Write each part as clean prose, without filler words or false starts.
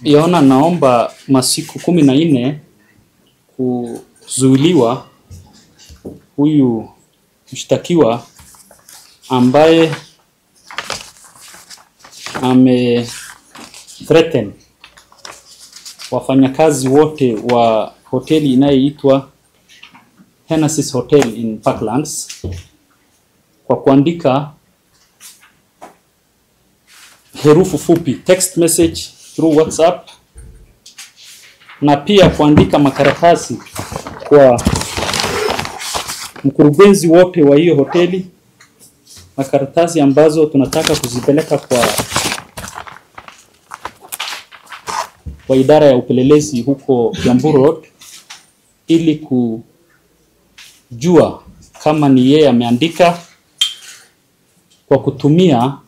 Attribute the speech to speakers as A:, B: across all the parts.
A: Yaona naomba masiku 14 kuzuiliwa huyu mshtakiwa ambaye threaten wafanyakazi wote wa hoteli inayoitwa Hennessy's Hotel in Parklands kwa kuandika herufi fupi, text message through WhatsApp, na pia kuandika makaratasi kwa mkurugenzi wote wa hiyo hoteli, makaratasi ambazo tunataka kuzipeleka kwa idara ya upelelezi huko Kiambu Road ili kujua kama ni yeye ameandika kwa kutumia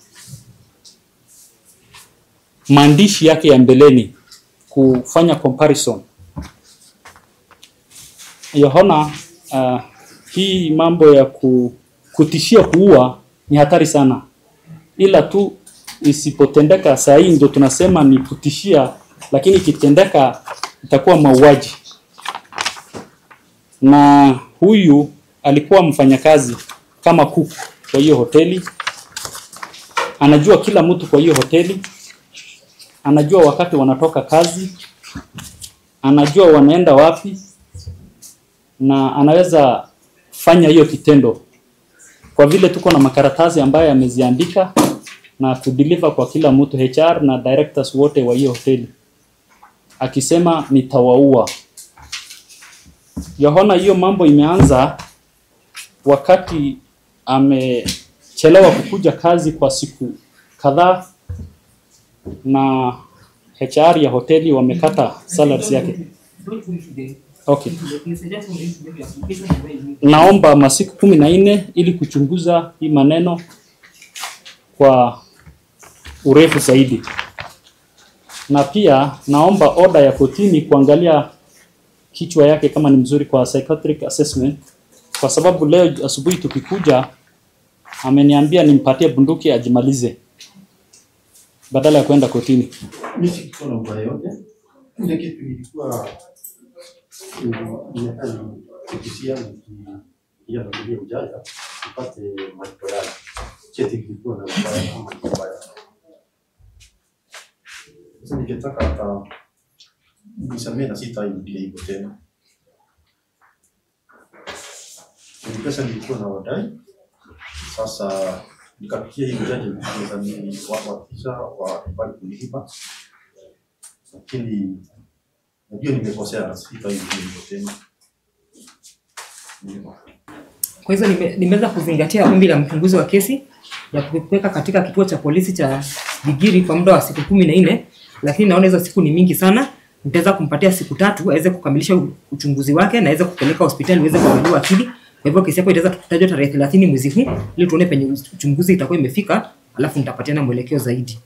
A: maandishi yake ya mbeleni kufanya comparison. Yaona hii mambo ya kutishia kuua ni hatari sana, ila tu isipotendeka saa hii ndio tunasema ni kutishia, lakini kitendeka itakuwa mauaji. Na huyu alikuwa mfanyakazi kama kuku kwa hiyo hoteli, anajua kila mtu kwa hiyo hoteli, anajua wakati wanatoka kazi, anajua wanaenda wapi, na anaweza fanya hiyo kitendo kwa vile tuko na makaratasi ambayo ameziandika na kudeliver kwa kila mtu, HR na directors wote wa hiyo hoteli, akisema nitawaua. Yaona hiyo mambo imeanza wakati amechelewa kukuja kazi kwa siku kadhaa, na HR ya hoteli wamekata salaries yake. Okay. Naomba masiku 14 ili kuchunguza hii maneno kwa urefu zaidi. Na pia naomba order ya kotini kuangalia kichwa yake kama ni mzuri kwa psychiatric assessment, kwa sababu leo asubuhi tukikuja ameniambia nimpatie bunduki ajimalize badala ya kwenda kotini.
B: Mimi sikuna mbaya yote. Ile kitu ilikuwa kisia ya ndio ujaya upate malipo yake. Cheti kilikuwa na mbaya. Sasa ningetaka hata nisamee na sitairudia hivyo tena. Ni pesa nilikuwa na wadai. Sasa nikapitia hii jaji mzani wa bali kulipa, lakini najua nimekosea na sitairudia hivyo tena.
C: Kwa hivyo nimeweza kuzingatia ombi la mchunguzi wa kesi ya kupeleka katika kituo cha polisi cha Bigiri kwa muda wa siku 14, lakini naona hizo siku ni mingi sana. Nitaweza kumpatia siku 3 aweze kukamilisha uchunguzi wake na aweze kupeleka hospitali aweze kuangaliwa akili. Kwa hivyo kesi yako itaweza kutajwa tarehe 30 mwezi huu ili tuone penye uchunguzi itakuwa imefika, alafu nitapatiana mwelekeo zaidi.